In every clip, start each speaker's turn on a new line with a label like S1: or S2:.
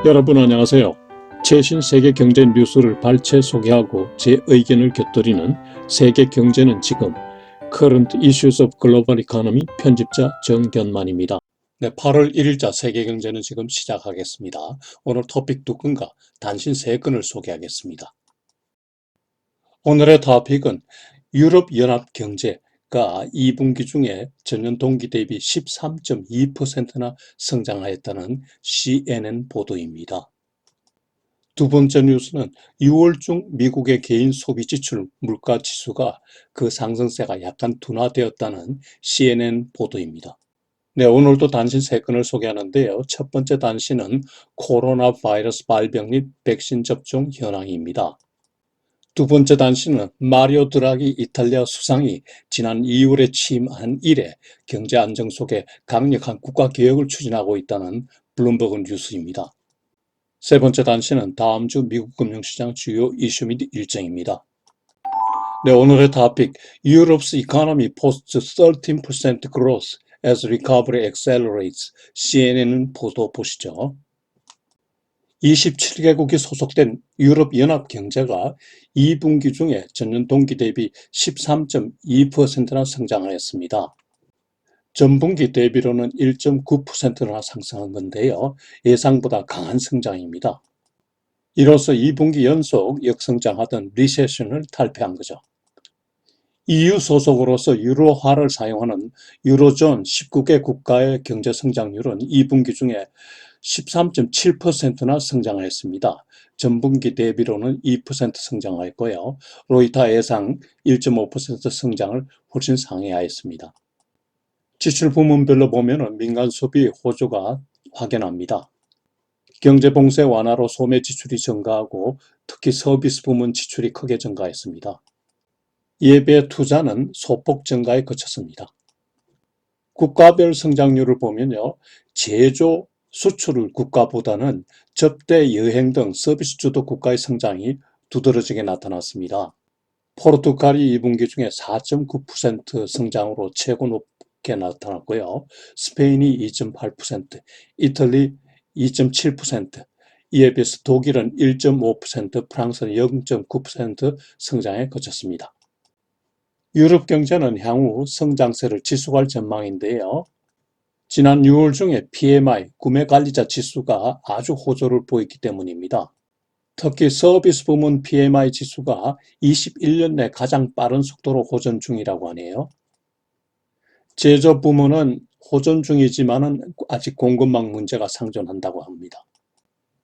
S1: 여러분 안녕하세요. 최신 세계 경제 뉴스를 발췌 소개하고 제 의견을 곁들이는 세계 경제는 지금 Current Issues of Global Economy 편집자 정견만입니다. 네, 8월 1일자 세계 경제는 지금 시작하겠습니다. 오늘 토픽 2건과 단신 3건을 소개하겠습니다. 오늘의 토픽은 유럽연합 경제가 2분기 중에 전년 동기 대비 13.2%나 성장하였다는 CNN 보도입니다. 두 번째 뉴스는 6월 중 미국의 개인 소비 지출 물가 지수가 그 상승세가 약간 둔화되었다는 CNN 보도입니다. 네, 오늘도 단신 3건을 소개하는데요. 첫 번째 단신은 코로나 바이러스 발병 및 백신 접종 현황입니다. 두 번째 단신은 마리오 드라기 이탈리아 수상이 지난 2월에 취임한 이래 경제 안정 속에 강력한 국가 개혁을 추진하고 있다는 블룸버그 뉴스입니다. 세 번째 단신은 다음 주 미국 금융시장 주요 이슈 및 일정입니다. 네, 오늘의 토픽 Europe's economy posts 13% growth as recovery accelerates. CNN은 보도 보시죠. 27개국이 소속된 유럽연합 경제가 2분기 중에 전년 동기 대비 13.2%나 성장하였습니다. 전분기 대비로는 1.9%나 상승한 건데요. 예상보다 강한 성장입니다. 이로써 2분기 연속 역성장하던 리세션을 탈피한 거죠. EU 소속으로서 유로화를 사용하는 유로존 19개 국가의 경제 성장률은 2분기 중에 13.7%나 성장하였습니다. 전분기 대비로는 2% 성장하였고요. 로이터 예상 1.5% 성장을 훨씬 상회하였습니다. 지출 부문별로 보면 민간 소비 호조가 확연합니다. 경제 봉쇄 완화로 소매 지출이 증가하고 특히 서비스 부문 지출이 크게 증가했습니다. 이에 비해 투자는 소폭 증가에 그쳤습니다. 국가별 성장률을 보면요. 제조, 수출 국가보다는 접대, 여행 등 서비스 주도 국가의 성장이 두드러지게 나타났습니다. 포르투갈이 2분기 중에 4.9% 성장으로 최고 높게 나타났고요. 스페인이 2.8%, 이탈리 2.7%, 이에 비해서 독일은 1.5%, 프랑스는 0.9% 성장에 그쳤습니다. 유럽 경제는 향후 성장세를 지속할 전망인데요. 지난 6월 중에 PMI, 구매관리자 지수가 아주 호조를 보였기 때문입니다. 특히 서비스 부문 PMI 지수가 21년 내 가장 빠른 속도로 호전 중이라고 하네요. 제조 부문은 호전 중이지만 아직 공급망 문제가 상존한다고 합니다.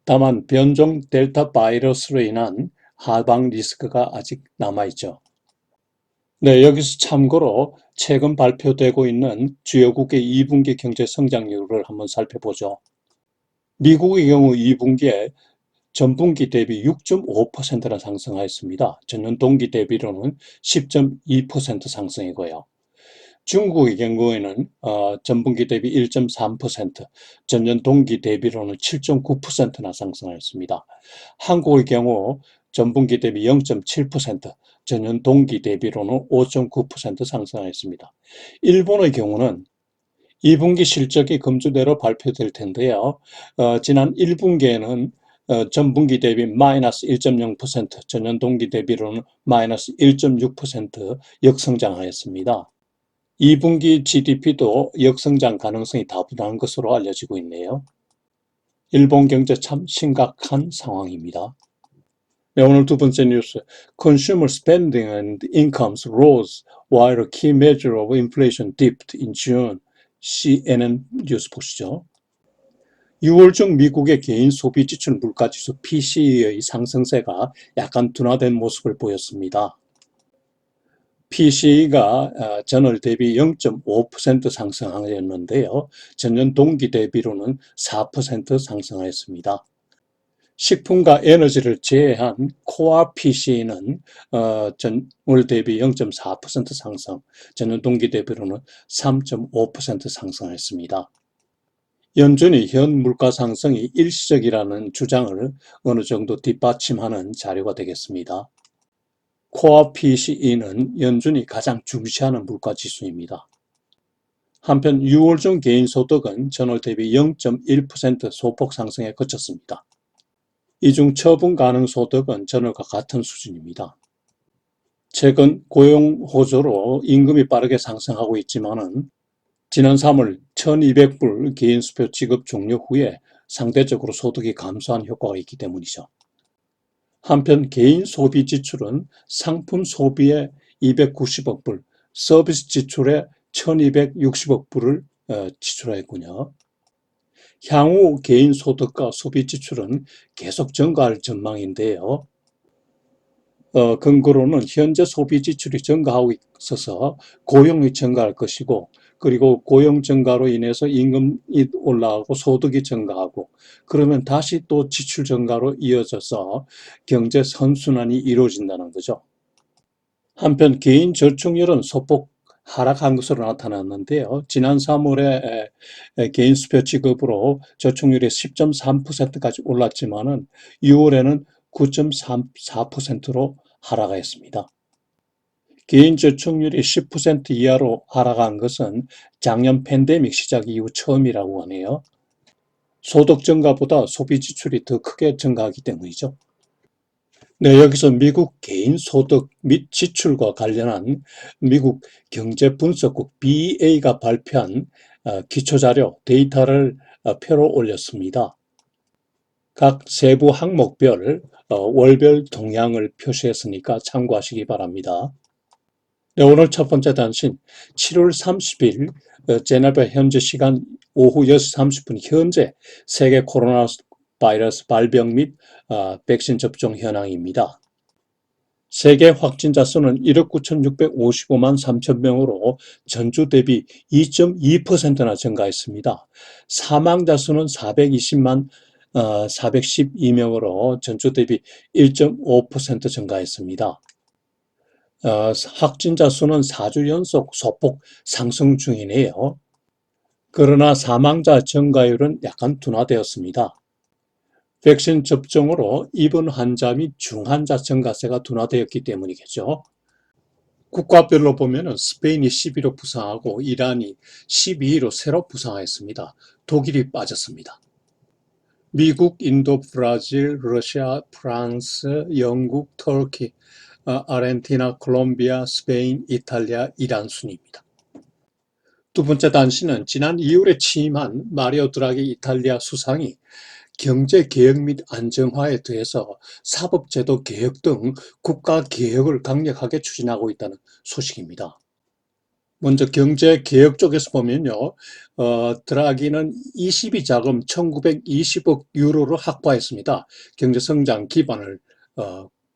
S1: 다만 변종 델타 바이러스로 인한 하방 리스크가 아직 남아있죠. 네, 여기서 참고로 최근 발표되고 있는 주요국의 2분기 경제 성장률을 한번 살펴보죠. 미국의 경우 2분기에 전분기 대비 6.5%나 상승하였습니다. 전년 동기 대비로는 10.2% 상승이고요. 중국의 경우에는 전분기 대비 1.3%, 전년 동기 대비로는 7.9%나 상승하였습니다. 한국의 경우 전분기 대비 0.7%, 전년 동기 대비로는 5.9% 상승하였습니다. 일본의 경우는 2분기 실적이 금주대로 발표될 텐데요. 지난 1분기에는 전분기 대비 마이너스 1.0%, 전년 동기 대비로는 마이너스 1.6% 역성장하였습니다. 2분기 GDP도 역성장 가능성이 다분한 것으로 알려지고 있네요. 일본 경제 참 심각한 상황입니다. 네, 오늘 두 번째 뉴스. Consumer spending and incomes rose while a key measure of inflation dipped in June. CNN 뉴스 보시죠. 6월 중 미국의 개인 소비 지출 물가지수 PCE의 상승세가 약간 둔화된 모습을 보였습니다. PCE가 전월 대비 0.5% 상승하였는데요. 전년 동기 대비로는 4% 상승하였습니다. 식품과 에너지를 제외한 코어 PCE는 전월 대비 0.4% 상승, 전년 동기 대비로는 3.5% 상승했습니다. 연준이 현 물가 상승이 일시적이라는 주장을 어느 정도 뒷받침하는 자료가 되겠습니다. 코어 PCE는 연준이 가장 중시하는 물가 지수입니다. 한편 6월 중 개인소득은 전월 대비 0.1% 소폭 상승에 그쳤습니다. 이 중 처분 가능 소득은 전월과 같은 수준입니다. 최근 고용 호조로 임금이 빠르게 상승하고 있지만은 지난 3월 1,200불 개인수표 지급 종료 후에 상대적으로 소득이 감소한 효과가 있기 때문이죠. 한편 개인 소비 지출은 상품 소비에 290억 불, 서비스 지출에 1,260억 불을 지출했군요. 향후 개인 소득과 소비 지출은 계속 증가할 전망인데요. 근거로는 현재 소비 지출이 증가하고 있어서 고용이 증가할 것이고, 그리고 고용 증가로 인해서 임금이 올라가고 소득이 증가하고, 그러면 다시 또 지출 증가로 이어져서 경제 선순환이 이루어진다는 거죠. 한편 개인 저축률은 소폭 하락한 것으로 나타났는데요. 지난 3월에 개인 수표 지급으로 저축률이 10.3%까지 올랐지만은 6월에는 9.34%로 하락했습니다. 개인 저축률이 10% 이하로 하락한 것은 작년 팬데믹 시작 이후 처음이라고 하네요. 소득 증가보다 소비 지출이 더 크게 증가하기 때문이죠. 네, 여기서 미국 개인 소득 및 지출과 관련한 미국 경제분석국 BA가 발표한 기초자료 데이터를 표로 올렸습니다. 각 세부 항목별 월별 동향을 표시했으니까 참고하시기 바랍니다. 네, 오늘 첫 번째 단신 7월 30일 제네바 현지 시간 오후 6시 30분 현재 세계 코로나 바이러스 발병 및 백신 접종 현황입니다. 세계 확진자 수는 1억 9,655만 3천 명으로 전주 대비 2.2%나 증가했습니다. 사망자 수는 420만 412명으로 전주 대비 1.5% 증가했습니다. 확진자 수는 4주 연속 소폭 상승 중이네요. 그러나 사망자 증가율은 약간 둔화되었습니다. 백신 접종으로 입원 환자 및 중환자 증가세가 둔화되었기 때문이겠죠. 국가별로 보면 스페인이 11로 부상하고 이란이 12로 새로 부상했습니다. 독일이 빠졌습니다. 미국, 인도, 브라질, 러시아, 프랑스, 영국, 터키, 아르헨티나, 콜롬비아, 스페인, 이탈리아, 이란 순입니다. 두 번째 단신은 지난 2월에 취임한 마리오 드라기 이탈리아 수상이 경제개혁 및 안정화에 대해서 사법제도 개혁 등 국가개혁을 강력하게 추진하고 있다는 소식입니다. 먼저 경제개혁 쪽에서 보면요, 드라기는 ECB 자금 1920억 유로를 확보했습니다. 경제성장 기반을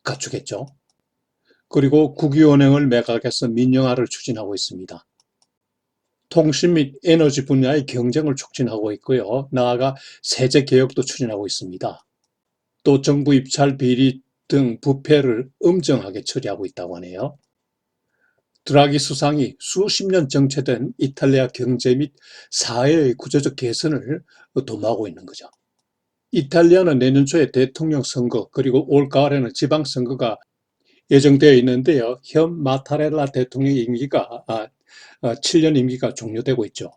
S1: 갖추겠죠. 그리고 국유은행을 매각해서 민영화를 추진하고 있습니다. 통신 및 에너지 분야의 경쟁을 촉진하고 있고요. 나아가 세제 개혁도 추진하고 있습니다. 또 정부 입찰 비리 등 부패를 엄정하게 처리하고 있다고 하네요. 드라기 수상이 수십 년 정체된 이탈리아 경제 및 사회의 구조적 개선을 도모하고 있는 거죠. 이탈리아는 내년 초에 대통령 선거 그리고 올 가을에는 지방선거가 예정되어 있는데요. 현 마타렐라 대통령 임기가 7년 임기가 종료되고 있죠.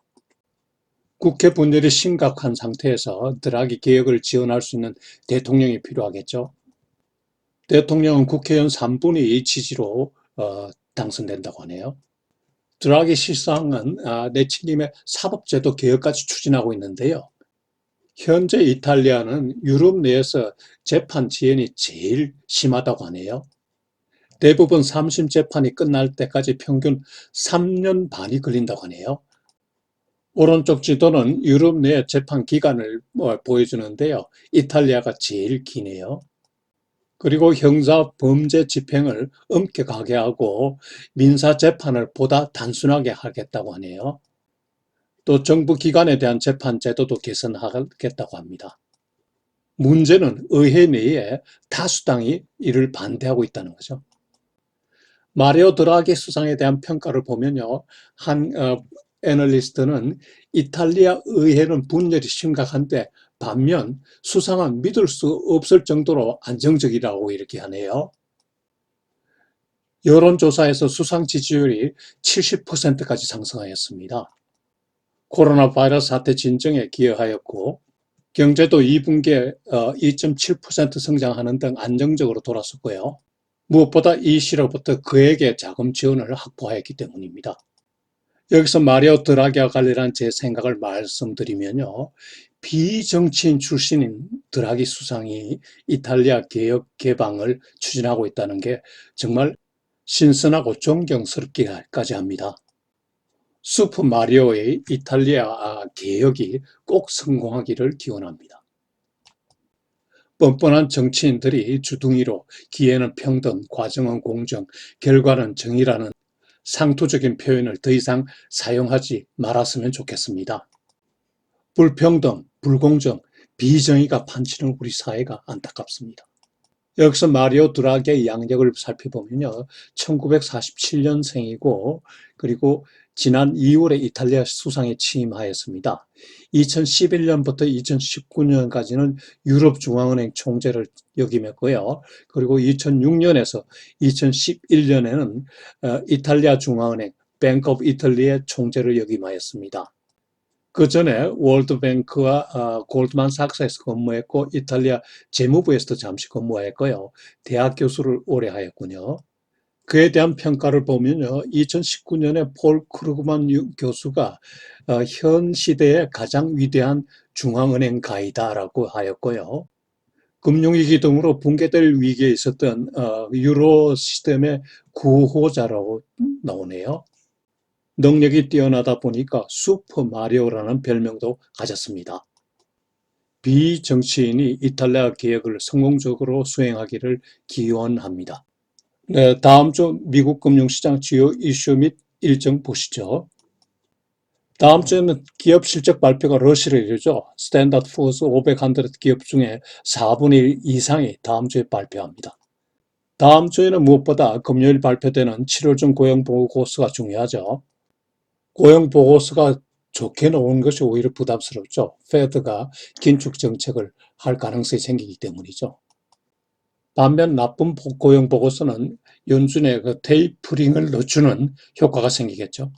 S1: 국회 분열이 심각한 상태에서 드라기 개혁을 지원할 수 있는 대통령이 필요하겠죠. 대통령은 국회의원 3분의 2 지지로 당선된다고 하네요. 드라기 실상은 내친임의 사법제도 개혁까지 추진하고 있는데요. 현재 이탈리아는 유럽 내에서 재판 지연이 제일 심하다고 하네요. 대부분 3심 재판이 끝날 때까지 평균 3년 반이 걸린다고 하네요. 오른쪽 지도는 유럽 내 재판 기간을 보여주는데요. 이탈리아가 제일 기네요. 그리고 형사 범죄 집행을 엄격하게 하고 민사 재판을 보다 단순하게 하겠다고 하네요. 또 정부 기관에 대한 재판 제도도 개선하겠다고 합니다. 문제는 의회 내에 다수당이 이를 반대하고 있다는 거죠. 마리오 드라기 수상에 대한 평가를 보면요. 한 애널리스트는 이탈리아 의회는 분열이 심각한데 반면 수상은 믿을 수 없을 정도로 안정적이라고 이렇게 하네요. 여론조사에서 수상 지지율이 70%까지 상승하였습니다. 코로나 바이러스 사태 진정에 기여하였고 경제도 2분기에 2.7% 성장하는 등 안정적으로 돌아섰고요. 무엇보다 이 시로부터 그에게 자금 지원을 확보하였기 때문입니다. 여기서 마리오 드라기와 관련한 제 생각을 말씀드리면요. 비정치인 출신인 드라기 수상이 이탈리아 개혁 개방을 추진하고 있다는 게 정말 신선하고 존경스럽기까지 합니다. 슈퍼 마리오의 이탈리아 개혁이 꼭 성공하기를 기원합니다. 뻔뻔한 정치인들이 주둥이로 기회는 평등, 과정은 공정, 결과는 정의라는 상투적인 표현을 더 이상 사용하지 말았으면 좋겠습니다. 불평등, 불공정, 비정의가 판치는 우리 사회가 안타깝습니다. 여기서 마리오 드라기의 양력을 살펴보면요. 1947년생이고 그리고 지난 2월에 이탈리아 수상에 취임하였습니다. 2011년부터 2019년까지는 유럽중앙은행 총재를 역임했고요. 그리고 2006년에서 2011년에는 이탈리아 중앙은행 뱅크 오브 이탈리의 총재를 역임하였습니다. 그 전에 월드뱅크와 골드만삭스에서 근무했고 이탈리아 재무부에서도 잠시 근무했고요. 대학 교수를 오래 하였군요. 그에 대한 평가를 보면요. 2019년에 폴 크루그만 교수가 현 시대의 가장 위대한 중앙은행가이다라고 하였고요. 금융위기 등으로 붕괴될 위기에 있었던 유로 시스템의 구호자라고 나오네요. 능력이 뛰어나다 보니까 슈퍼 마리오라는 별명도 가졌습니다. 비정치인이 이탈리아 개혁을 성공적으로 수행하기를 기원합니다. 네, 다음 주 미국 금융시장 주요 이슈 및 일정 보시죠. 다음 주에는 기업 실적 발표가 러시를 이루죠. 스탠다드 푸어스 500 기업 중에 4분의 1 이상이 다음 주에 발표합니다. 다음 주에는 무엇보다 금요일 발표되는 7월 중 고용 보고서가 중요하죠. 고용 보고서가 좋게 나오는 것이 오히려 부담스럽죠. 페드가 긴축 정책을 할 가능성이 생기기 때문이죠. 반면 나쁜 고용 보고서는 연준의 그 테이퍼링을 늦추는 효과가 생기겠죠.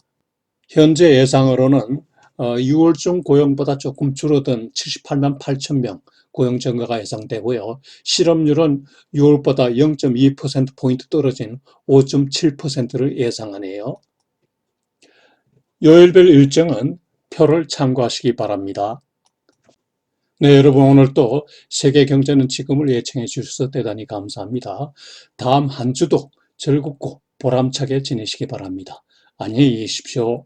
S1: 현재 예상으로는 6월 중 고용보다 조금 줄어든 78만 8천 명 고용 증가가 예상되고요. 실업률은 6월보다 0.2%포인트 떨어진 5.7%를 예상하네요. 요일별 일정은 표를 참고하시기 바랍니다. 네, 여러분 오늘 또 세계 경제는 지금을 예청해 주셔서 대단히 감사합니다. 다음 한 주도 즐겁고 보람차게 지내시기 바랍니다. 안녕히 계십시오.